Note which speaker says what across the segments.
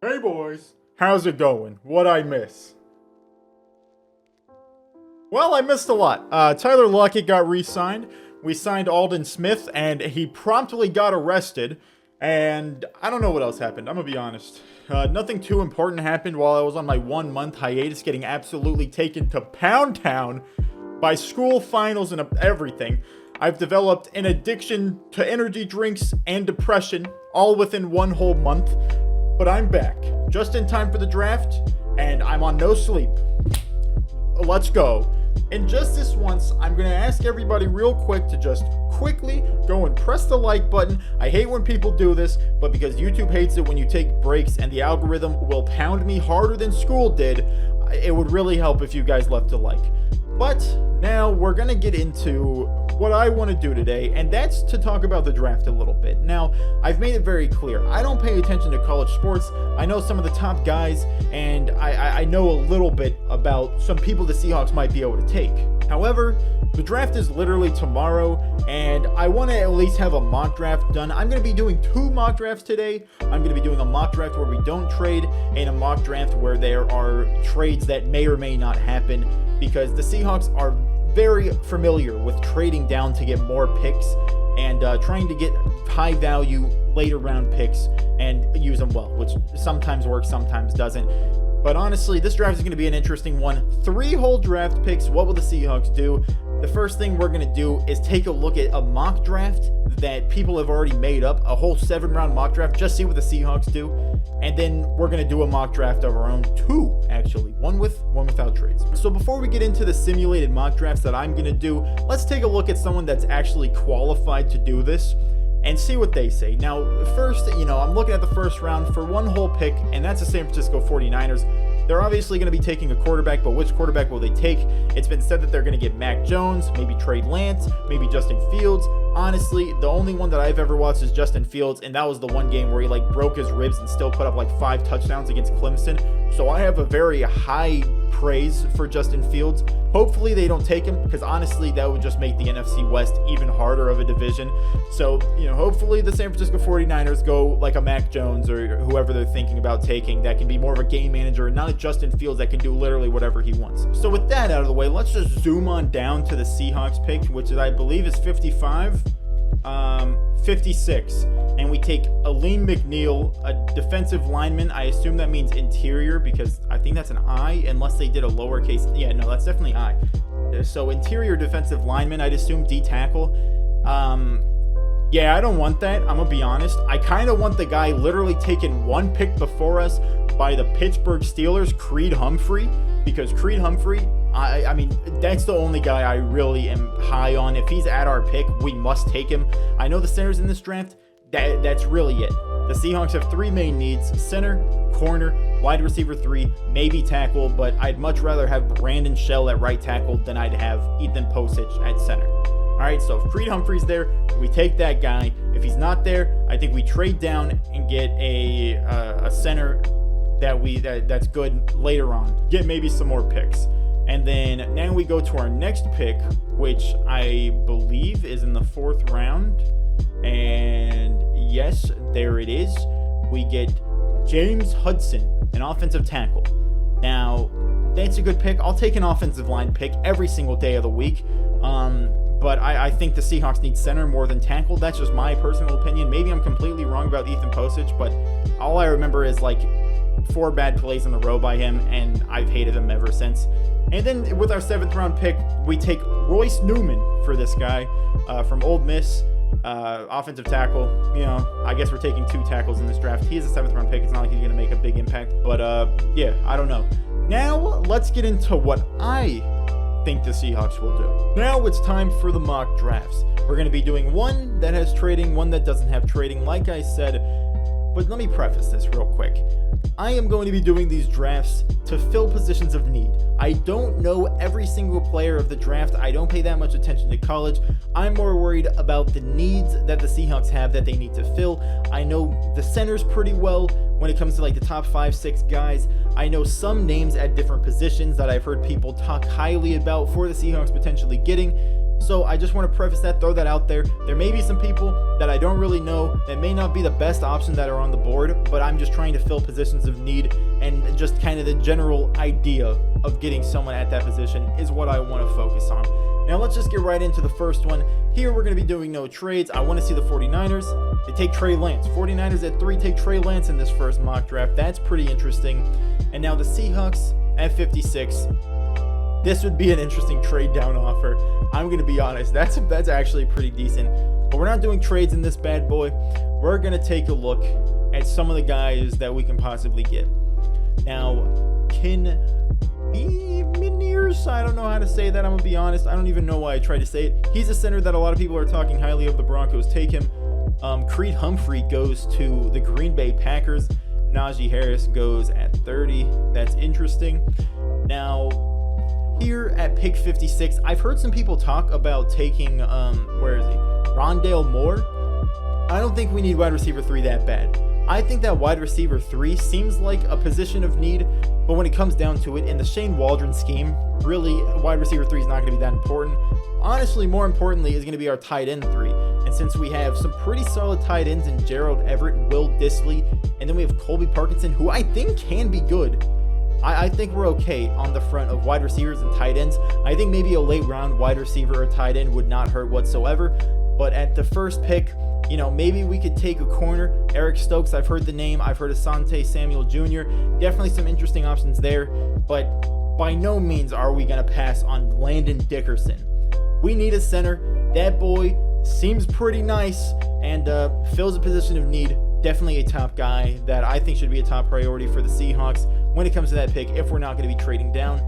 Speaker 1: Hey boys, how's it going? What'd I miss? Well, I missed a lot. Tyler Lockett got re-signed. We signed Alden Smith, and he promptly got arrested. And I don't know what else happened, I'm gonna be honest. Nothing too important happened while I was on my 1-month hiatus, getting absolutely taken to Pound Town by school finals and everything. I've developed an addiction to energy drinks and depression, all within one whole month. But I'm back, just in time for the draft, and I'm on no sleep. Let's go. And just this once, I'm going to ask everybody real quick to just quickly go and press the like button. I hate when people do this, but because YouTube hates it when you take breaks and the algorithm will pound me harder than school did, it would really help if you guys left a like. But now we're going to get into what I want to do today, and that's to talk about the draft a little bit. Now, I've made it very clear, I don't pay attention to college sports. I know some of the top guys, and I know a little bit about some people the Seahawks might be able to take. However, the draft is literally tomorrow, and I want to at least have a mock draft done. I'm going to be doing 2 mock drafts today. I'm going to be doing a mock draft where we don't trade, and a mock draft where there are trades that may or may not happen, because the Seahawks are very familiar with trading down to get more picks and trying to get high value later round picks and use them well, which sometimes works, sometimes doesn't. But honestly, this draft is going to be an interesting one. 3 whole draft picks. What will the Seahawks do? The first thing we're going to do is take a look at a mock draft that people have already made up, a whole 7-round mock draft, just see what the Seahawks do. And then we're going to do a mock draft of our own, 2 actually, one with, one without trades. So before we get into the simulated mock drafts that I'm going to do, let's take a look at someone that's actually qualified to do this and see what they say. Now, first, I'm looking at the first round for 1 whole pick, and that's the San Francisco 49ers. They're obviously going to be taking a quarterback, but which quarterback will they take? It's been said that they're going to get Mac Jones, maybe Trey Lance, maybe Justin Fields. Honestly, the only one that I've ever watched is Justin Fields, and that was the one game where he broke his ribs and still put up 5 touchdowns against Clemson. So I have a very high praise for Justin Fields. Hopefully they don't take him, because honestly that would just make the NFC West even harder of a division. So, hopefully the San Francisco 49ers go like a Mac Jones or whoever they're thinking about taking that can be more of a game manager and not a Justin Fields that can do literally whatever he wants. So with that out of the way, let's just zoom on down to the Seahawks pick, which I believe is 56. And we take Aleem McNeil, a defensive lineman. I assume that means interior because I think that's an I, unless they did a lowercase. Yeah, no, that's definitely I. So interior defensive lineman, I'd assume D tackle. Yeah, I don't want that. I'm gonna be honest. I kind of want the guy literally taken 1 pick before us by the Pittsburgh Steelers, Creed Humphrey, because Creed Humphrey, I mean, that's the only guy I really am high on. If he's at our pick, we must take him. I know the centers in this draft, that's really it. The Seahawks have 3 main needs: center, corner, wide receiver 3, maybe tackle, but I'd much rather have Brandon Shell at right tackle than I'd have Ethan Posich at center. All right, so if Creed Humphrey's there, we take that guy. If he's not there, I think we trade down and get a center that's good later on. Get maybe some more picks. And then now we go to our next pick, which I believe is in the 4th round. And yes, there it is. We get James Hudson, an offensive tackle. Now, that's a good pick. I'll take an offensive line pick every single day of the week. But I think the Seahawks need center more than tackle. That's just my personal opinion. Maybe I'm completely wrong about Ethan Posich, but all I remember is 4 bad plays in a row by him, and I've hated him ever since. And then with our 7th round pick, we take Royce Newman for this guy from Ole Miss, offensive tackle. I guess we're taking 2 tackles in this draft. He is a 7th round pick. It's not like he's going to make a big impact, but yeah, I don't know. Now let's get into what I think the Seahawks will do. Now it's time for the mock drafts. We're going to be doing one that has trading, one that doesn't have trading, like I said. But let me preface this real quick. I am going to be doing these drafts to fill positions of need. I don't know every single player of the draft. I don't pay that much attention to college. I'm more worried about the needs that the Seahawks have that they need to fill. I know the centers pretty well when it comes to the top 5-6 guys. I know some names at different positions that I've heard people talk highly about for the Seahawks potentially getting. So I just want to preface that, throw that out there. There may be some people that I don't really know that may not be the best option that are on the board, but I'm just trying to fill positions of need, and just kind of the general idea of getting someone at that position is what I want to focus on. Now let's just get right into the first one. Here we're going to be doing no trades. I want to see the 49ers. They take Trey Lance. 49ers at 3 take Trey Lance in this first mock draft. That's pretty interesting. And now the Seahawks at 56. This would be an interesting trade down offer. I'm going to be honest. That's actually pretty decent. But we're not doing trades in this bad boy. We're going to take a look at some of the guys that we can possibly get. Now, I don't know how to say that. I'm gonna be honest. I don't even know why I tried to say it. He's a center that a lot of people are talking highly of. The Broncos take him. Creed Humphrey goes to the Green Bay Packers. Najee Harris goes at 30. That's interesting. Now, here at pick 56, I've heard some people talk about taking, Rondale Moore. I don't think we need wide receiver 3 that bad. I think that wide receiver 3 seems like a position of need, but when it comes down to it, in the Shane Waldron scheme, really, wide receiver 3 is not going to be that important. Honestly, more importantly is going to be our tight end 3. And since we have some pretty solid tight ends in Gerald Everett, Will Dissly, and then we have Colby Parkinson, who I think can be good. I think we're okay on the front of wide receivers and tight ends. I think maybe a late round wide receiver or tight end would not hurt whatsoever. But at the first pick, maybe we could take a corner. Eric Stokes, I've heard the name. I've heard Asante Samuel Jr. Definitely some interesting options there. But by no means are we going to pass on Landon Dickerson. We need a center. That boy seems pretty nice and fills a position of need. Definitely a top guy that I think should be a top priority for the Seahawks when it comes to that pick, if we're not going to be trading down.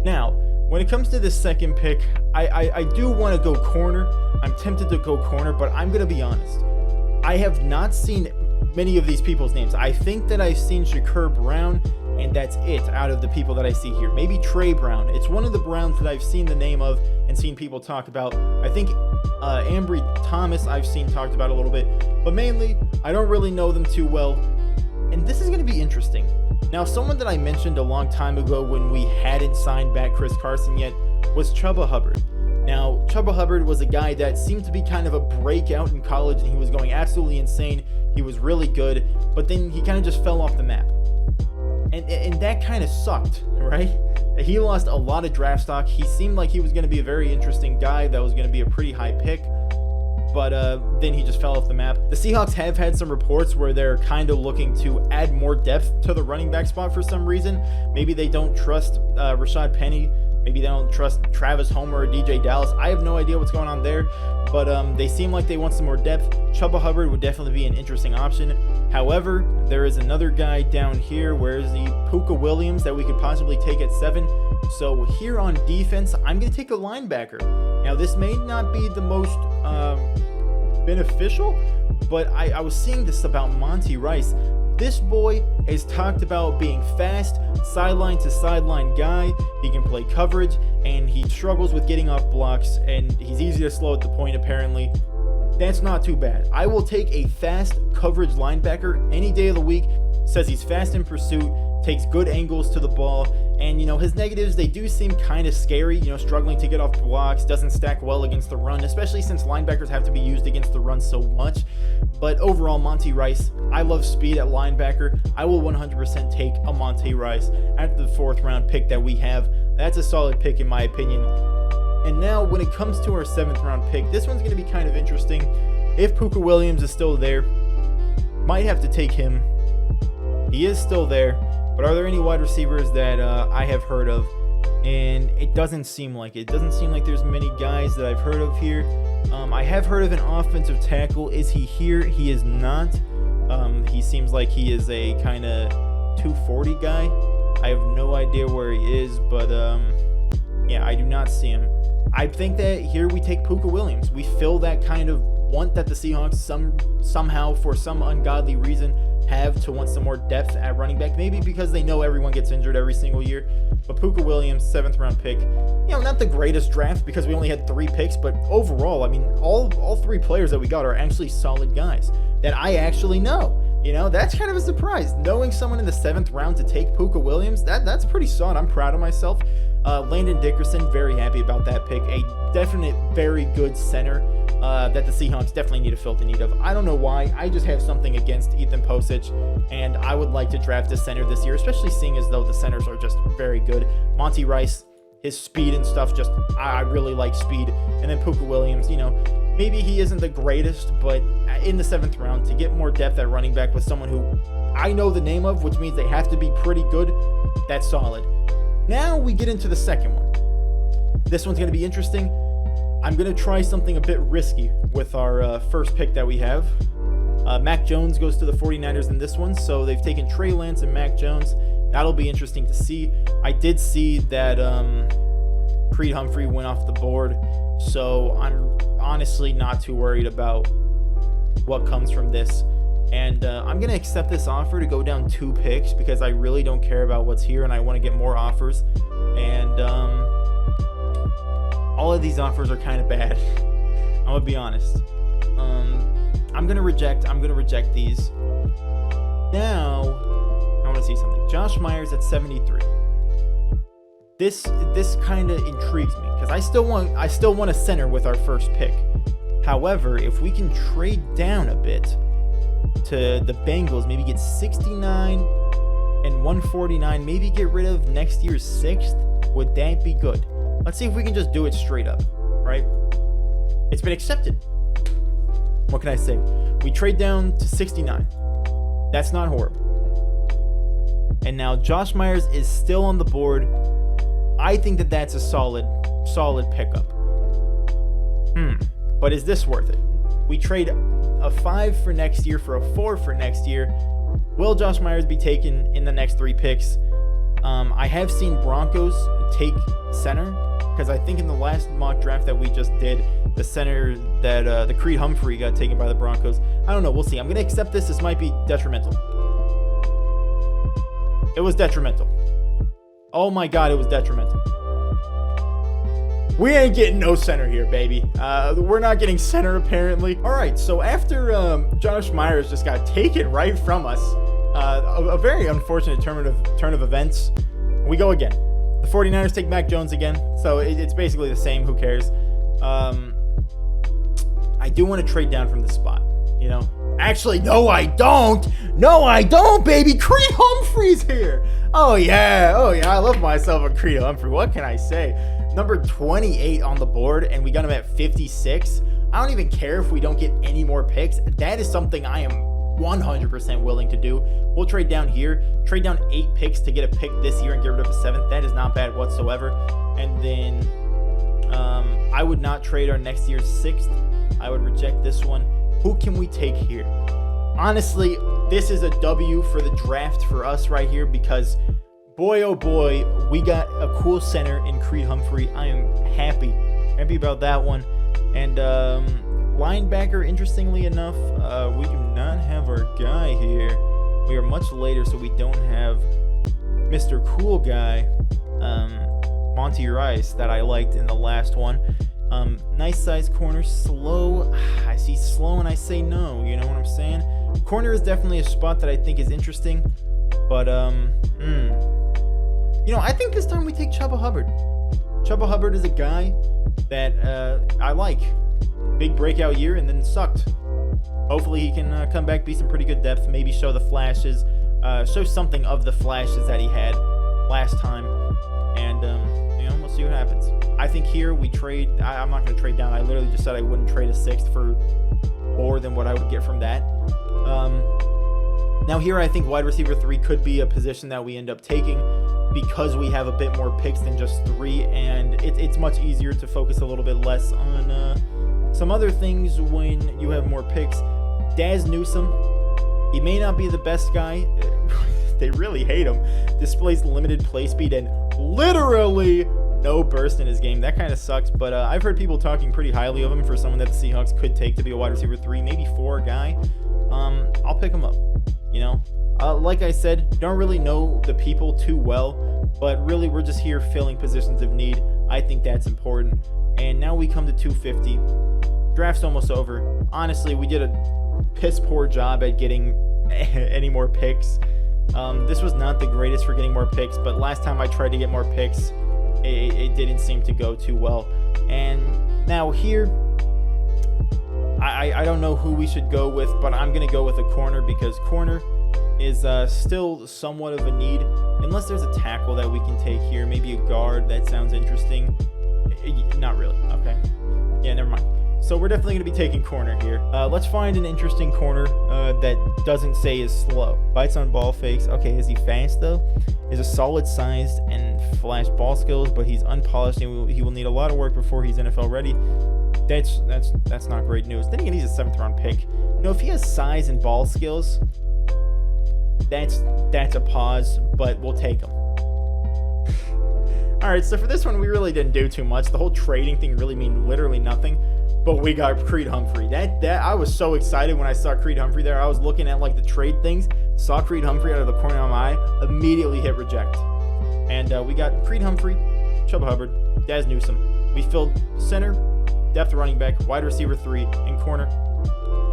Speaker 1: Now, when it comes to the second pick, I do want to go corner. I'm tempted to go corner, but I'm going to be honest. I have not seen many of these people's names. I think that I've seen Shakur Brown, and that's it out of the people that I see here. Maybe Trey Brown. It's one of the Browns that I've seen the name of and seen people talk about. I think Ambry Thomas I've seen talked about a little bit, but mainly I don't really know them too well. And this is going to be interesting. Now, someone that I mentioned a long time ago when we hadn't signed back Chris Carson yet was Chuba Hubbard. Now, Chuba Hubbard was a guy that seemed to be kind of a breakout in college, and he was going absolutely insane. He was really good, but then he kind of just fell off the map. And that kind of sucked, right? He lost a lot of draft stock. He seemed like he was going to be a very interesting guy that was going to be a pretty high pick, but then he just fell off the map. The Seahawks have had some reports where they're kind of looking to add more depth to the running back spot for some reason. Maybe they don't trust Rashad Penny. Maybe they don't trust Travis Homer or DJ Dallas. I have no idea what's going on there, but they seem like they want some more depth. Chuba Hubbard would definitely be an interesting option. However, there is another guy down here. Where is he? Puka Williams that we could possibly take at 7. So here on defense, I'm going to take a linebacker. Now, this may not be the most beneficial, but I was seeing this about Monty Rice. This boy is talked about being fast, sideline to sideline guy. He can play coverage, and he struggles with getting off blocks, and he's easy to slow at the point, apparently. That's not too bad. I will take a fast coverage linebacker any day of the week. Says he's fast in pursuit, takes good angles to the ball, and his negatives, they do seem kind of scary, struggling to get off blocks, doesn't stack well against the run, especially since linebackers have to be used against the run so much. But overall, Monty Rice, I love speed at linebacker. I will 100% take a Monty Rice at the 4th round pick that we have. That's a solid pick in my opinion. And now when it comes to our 7th round pick, this one's going to be kind of interesting. If Puka Williams is still there, might have to take him. He is still there, but are there any wide receivers that I have heard of? And it doesn't seem like it. It doesn't seem like there's many guys that I've heard of here. I have heard of an offensive tackle. Is he here? He is not. He seems like he is a kind of 240 guy. I have no idea where he is, but yeah, I do not see him. I think that here we take Puka Williams. We fill that kind of want that the Seahawks somehow, for some ungodly reason, have to want some more depth at running back. Maybe because they know everyone gets injured every single year. But Puka Williams, 7th round pick. Not the greatest draft because we only had 3 picks, but overall, I mean, all 3 players that we got are actually solid guys that I actually know. That's kind of a surprise. Knowing someone in the 7th round to take Puka Williams, that's pretty solid. I'm proud of myself. Landon Dickerson, very happy about that pick. A definite very good center that the Seahawks definitely need to fill the need of. I don't know why. I just have something against Ethan Posich, and I would like to draft a center this year, especially seeing as though the centers are just very good. Monty Rice, his speed and stuff, just I really like speed. And then Puka Williams, maybe he isn't the greatest, but in the 7th round, to get more depth at running back with someone who I know the name of, which means they have to be pretty good, that's solid. Now we get into the second one. This one's going to be interesting. I'm going to try something a bit risky with our first pick that we have. Mac Jones goes to the 49ers in this one, so they've taken Trey Lance and Mac Jones. That'll be interesting to see. I did see that Creed Humphrey went off the board, so I'm honestly not too worried about what comes from this. And I'm going to accept this offer to go down 2 picks because I really don't care about what's here and I want to get more offers. And all of these offers are kind of bad. I'm going to be honest. I'm going to reject these. Now, I want to see something. Josh Myers at 73. This kind of intrigues me because I still want a center with our first pick. However, if we can trade down a bit to the Bengals, maybe get 69 and 149, maybe get rid of next year's 6th, would that be good? Let's see if we can just do it straight up, right? It's been accepted. What can I say? We trade down to 69. That's not horrible. And now Josh Myers is still on the board. I think that that's a solid pickup. But is this worth it? We trade a 5 for next year for a 4 for next year. Will Josh Myers be taken in the next 3 picks? I have seen Broncos take center because I think in the last mock draft that we just did, the center that the Creed Humphrey got taken by the Broncos. I don't know. We'll see. I'm going to accept this. This might be detrimental. It was detrimental. Oh my God, it was detrimental. We ain't getting no center here, baby. We're not getting center, apparently. All right, so after Josh Myers just got taken right from us, a very unfortunate turn of events, we go again. The 49ers take Mac Jones again, so it's basically the same. Who cares? I do want to trade down from the spot, Actually, no, I don't. No, I don't, baby. Creed Humphrey's here. Oh, yeah. I love myself a Creed Humphrey. What can I say? Number 28 on the board, and we got him at 56. I don't even care if we don't get any more picks. That is something I am 100% willing to do. We'll trade down here. Trade down 8 picks to get a pick this year and get rid of a 7th. That is not bad whatsoever. And then I would not trade our next year's 6th. I would reject this one. Who can we take here? Honestly, this is a W for the draft for us right here because boy, oh boy, we got a cool center in Creed Humphrey. I am happy about that one. And linebacker, interestingly enough, we do not have our guy here. We are much later, so we don't have Mr. Cool Guy, Monty Rice, that I liked in the last one. Nice size corner, slow. I see slow and I say no, you know what I'm saying? Corner is definitely a spot that I think is interesting, but I think this time we take Chuba Hubbard. Chuba Hubbard is a guy that I like. Big breakout year and then sucked. Hopefully he can come back, be some pretty good depth, maybe show the flashes, show something of the flashes that he had last time, and we'll see what happens. I think here we trade. I'm not going to trade down. I literally just said I wouldn't trade a 6th for more than what I would get from that. Now here I think wide receiver 3 could be a position that we end up taking because we have a bit more picks than just 3, and it's much easier to focus a little bit less on some other things when you have more picks. Daz Newsome, he may not be the best guy. They really hate him. Displays limited play speed and literally no burst in his game. That kind of sucks, but I've heard people talking pretty highly of him for someone that the Seahawks could take to be a wide receiver 3, maybe 4 guy. I'll pick him up, like I said, don't really know the people too well, but really we're just here filling positions of need. I think that's important. And now we come to 250. Draft's almost over. Honestly, we did a piss poor job at getting any more picks. This was not the greatest for getting more picks, but last time I tried to get more picks, it didn't seem to go too well. And now here, I don't know who we should go with, but I'm going to go with a corner because corner is still somewhat of a need. Unless there's a tackle that we can take here. Maybe a guard. That sounds interesting. Not really. Okay. Yeah, never mind. So we're definitely going to be taking corner here. Let's find an interesting corner that doesn't say is slow. Bites on ball fakes. Okay, is he fast though? He's a solid sized and flash ball skills, but he's unpolished and he will need a lot of work before he's NFL ready. That's not great news. Then again, he's a 7th round pick. You know, if he has size and ball skills, that's a pause, but we'll take him. All right, so for this one, we really didn't do too much. The whole trading thing really mean literally nothing. But we got Creed Humphrey. That I was so excited when I saw Creed Humphrey there. I was looking at like the trade things, saw Creed Humphrey out of the corner of my eye, immediately hit reject. And we got Creed Humphrey, Chubb Hubbard, Daz Newsome. We filled center, depth running back, wide receiver 3, and corner.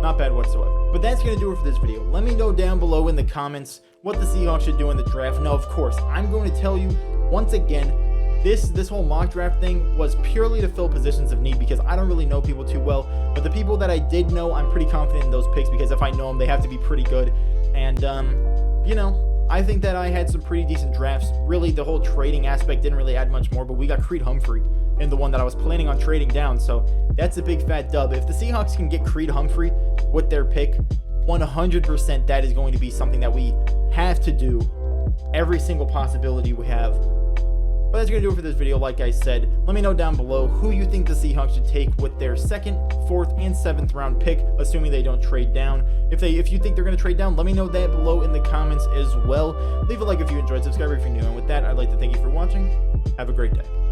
Speaker 1: Not bad whatsoever. But that's going to do it for this video. Let me know down below in the comments what the Seahawks should do in the draft. Now, of course, I'm going to tell you once again, this whole mock draft thing was purely to fill positions of need because I don't really know people too well. But the people that I did know, I'm pretty confident in those picks because if I know them, they have to be pretty good. And, you know, I think that I had some pretty decent drafts. Really, the whole trading aspect didn't really add much more, but we got Creed Humphrey in the one that I was planning on trading down. So that's a big fat dub. If the Seahawks can get Creed Humphrey with their pick, 100% that is going to be something that we have to do. Every single possibility we have. But that's going to do it for this video. Like I said, let me know down below who you think the Seahawks should take with their 2nd, 4th, and 7th round pick, assuming they don't trade down. If you think they're going to trade down, let me know that below in the comments as well. Leave a like if you enjoyed, subscribe if you're new, and with that, I'd like to thank you for watching. Have a great day.